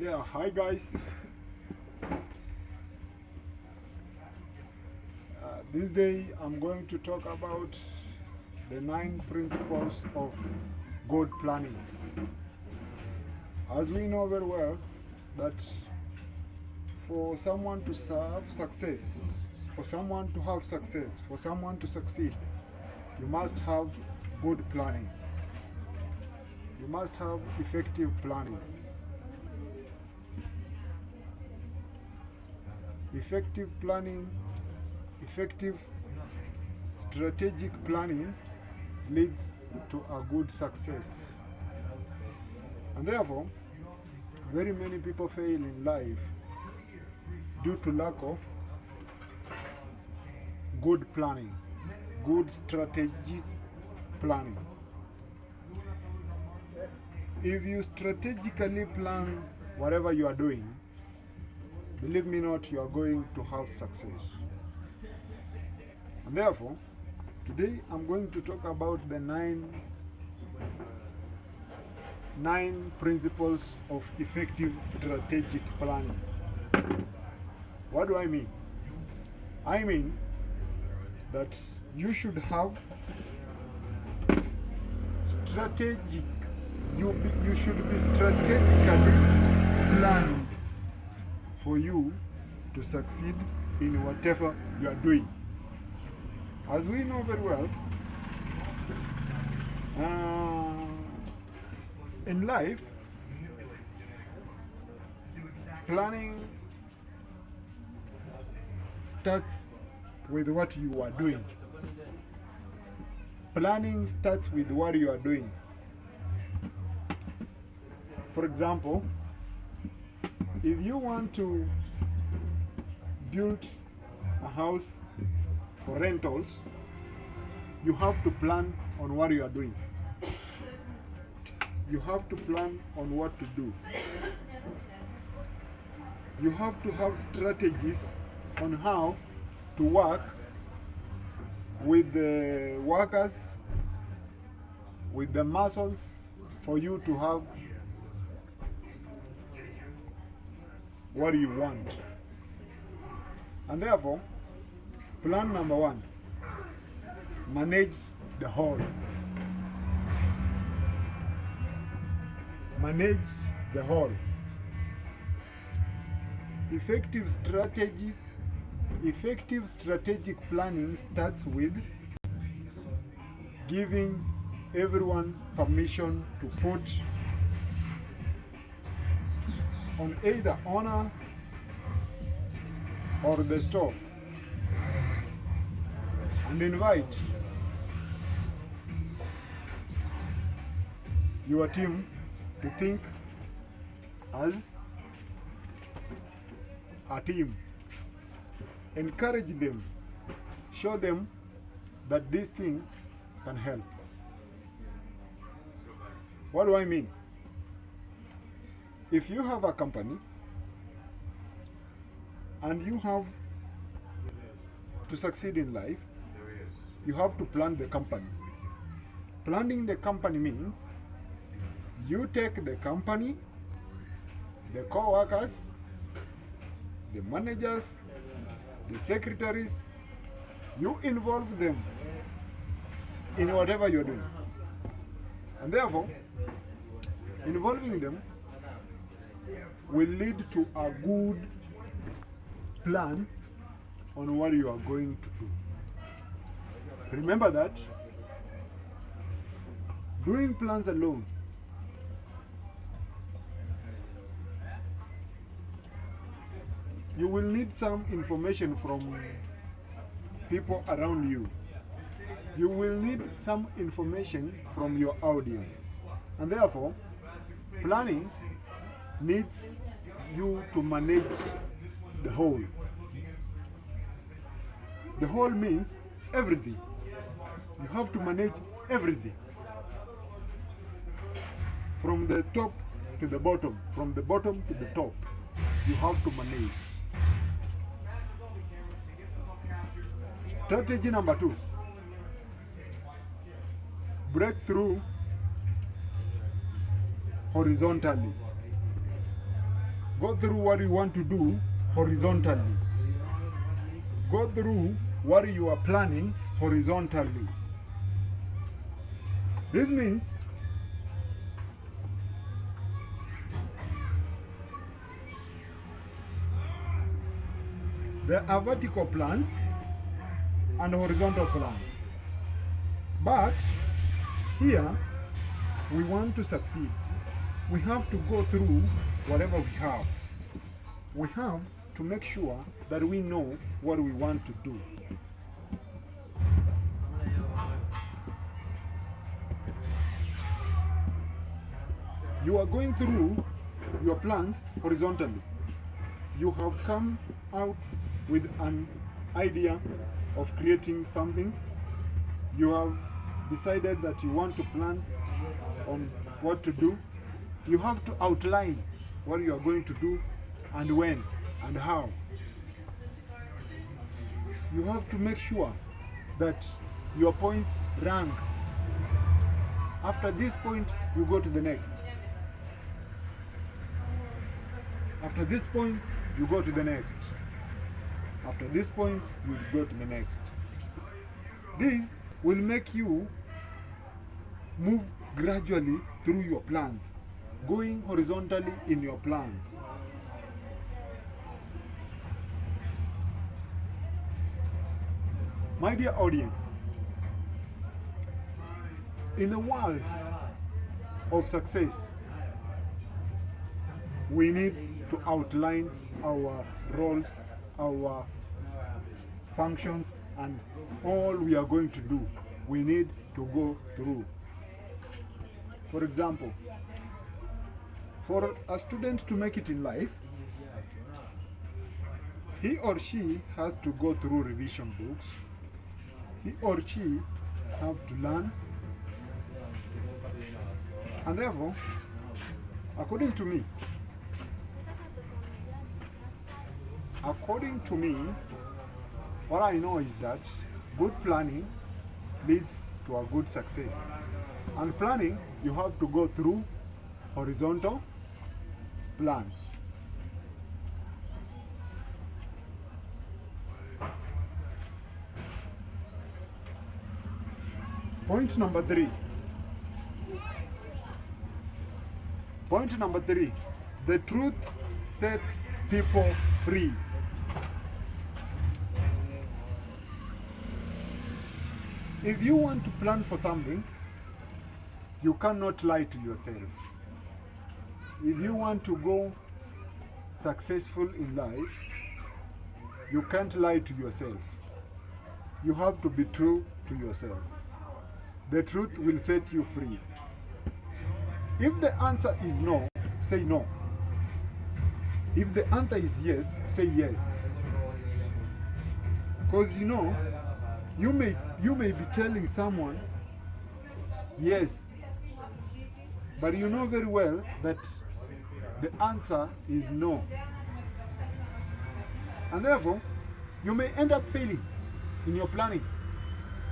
Yeah, hi guys. This day I'm going to talk about the 9 principles of good planning. As we know very well that for someone to have success, for someone to have success, for someone to succeed, you must have good planning. You must have effective planning. Effective planning, effective strategic planning leads to a good success. And therefore, very many people fail in life due to lack of good planning, good strategic planning. If you strategically plan whatever you are doing, believe me not, you are going to have success. And therefore, today I'm going to talk about the nine principles of effective strategic planning. What do I mean? I mean that you should have strategic, you should be strategically planned for you to succeed in whatever you are doing. As we know very well, in life, planning starts with what you are doing. Planning starts with what you are doing. For example, if you want to build a house for rentals, you have to plan on what you are doing. You have to plan on what to do. You have to have strategies on how to work with the workers, with the muscles, for you to have what you want. And therefore, plan number one, manage the whole. Manage the whole. Effective strategic planning starts with giving everyone permission to put on either owner or the store, and invite your team to think as a team. Encourage them, show them that this thing can help. What do I mean? If you have a company and you have to succeed in life, you have to plan the company. Planning the company means you take the company, the co-workers, the managers, the secretaries, you involve them in whatever you're doing. And therefore, involving them will lead to a good plan on what you are going to do. Remember that doing plans alone you will need some information from people around you. You will need some information from your audience. And therefore, planning needs you to manage the whole. The whole means everything. You have to manage everything. From the top to the bottom, from the bottom to the top, you have to manage. Strategy number 2, break through horizontally. Go through what you want to do horizontally. Go through what you are planning horizontally. This means there are vertical plans and horizontal plans. But here, we want to succeed. We have to go through whatever we have. We have to make sure that we know what we want to do. You are going through your plans horizontally. You have come out with an idea of creating something. You have decided that you want to plan on what to do. You have to outline what you are going to do and when and how. You have to make sure that your points rank. After this point, you go to the next. After this point, you go to the next. After this point, you go to the next. This will make you move gradually through your plans, going horizontally in your plans. My dear audience, in the world of success, we need to outline our roles, our functions, and all we are going to do. We need to go through. For example, for a student to make it in life, he or she has to go through revision books. He or she have to learn. And therefore, according to me, what I know is that good planning leads to a good success. And planning, you have to go through horizontal plans. Point number 3. Point number 3. The truth sets people free. If you want to plan for something, you cannot lie to yourself. If you want to go successful in life, you can't lie to yourself. You have to be true to yourself. The truth will set you free. If the answer is no, say no. If the answer is yes, say yes. Because you may be telling someone yes, but you know very well that the answer is no. And therefore, you may end up failing in your planning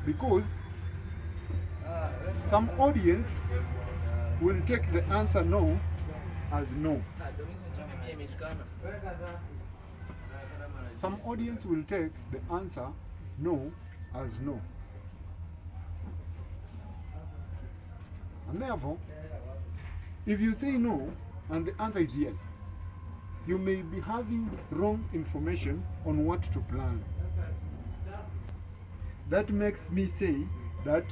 because some audience will take the answer no as no. Some audience will take the answer no as no. And therefore, if you say no and the answer is yes, you may be having wrong information on what to plan. That makes me say that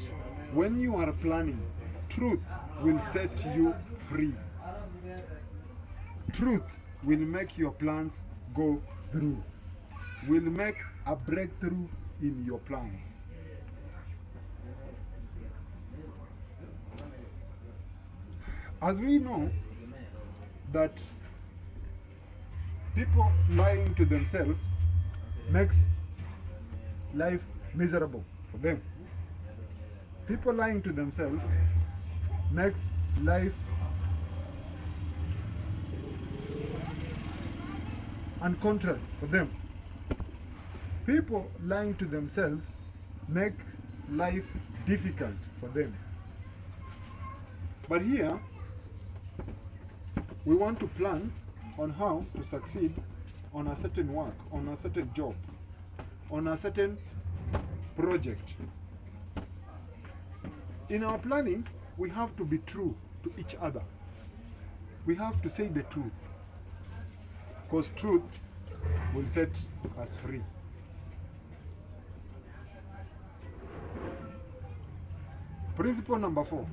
when you are planning, truth will set you free. Truth will make your plans go through, will make a breakthrough in your plans. As we know that people lying to themselves makes life miserable for them. People lying to themselves makes life uncontrolled for them. People lying to themselves make life difficult for them. But here, we want to plan on how to succeed on a certain work, on a certain job, on a certain project. In our planning, we have to be true to each other. We have to say the truth, because truth will set us free. Principle number 4,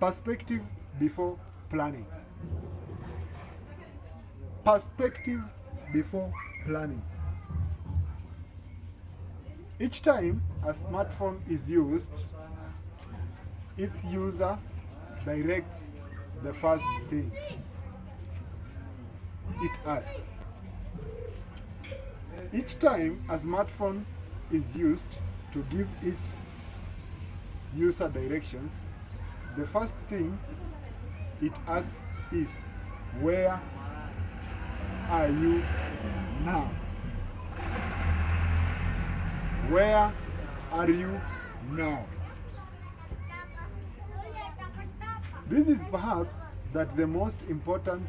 perspective before planning. Perspective before planning. Each time a smartphone is used, its user directs the first thing it asks. Each time a smartphone is used to give its user directions, the first thing it asks is, where are you now? Where are you now? This is perhaps that the most important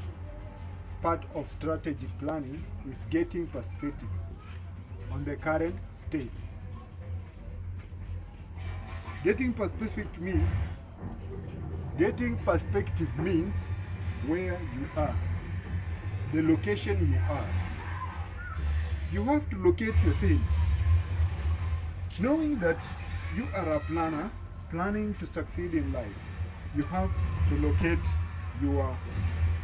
part of strategic planning is getting perspective on the current state. Getting perspective means where you are, the location you are. You have to locate yourself. Knowing that you are a planner, planning to succeed in life, you have to locate your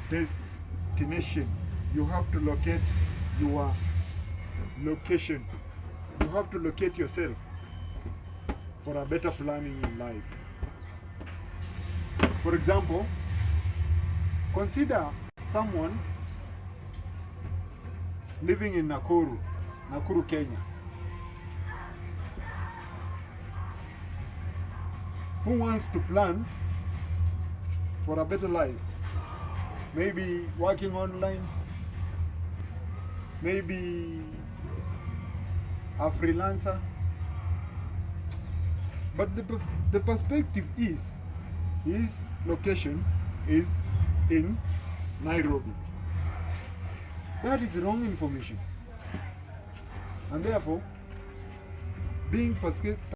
destination. You have to locate your location. You have to locate yourself for a better planning in life. For example, consider someone living in Nakuru, Kenya, who wants to plan for a better life. Maybe working online, maybe a freelancer. But the perspective is, his location is in Nairobi. That is wrong information. And therefore, being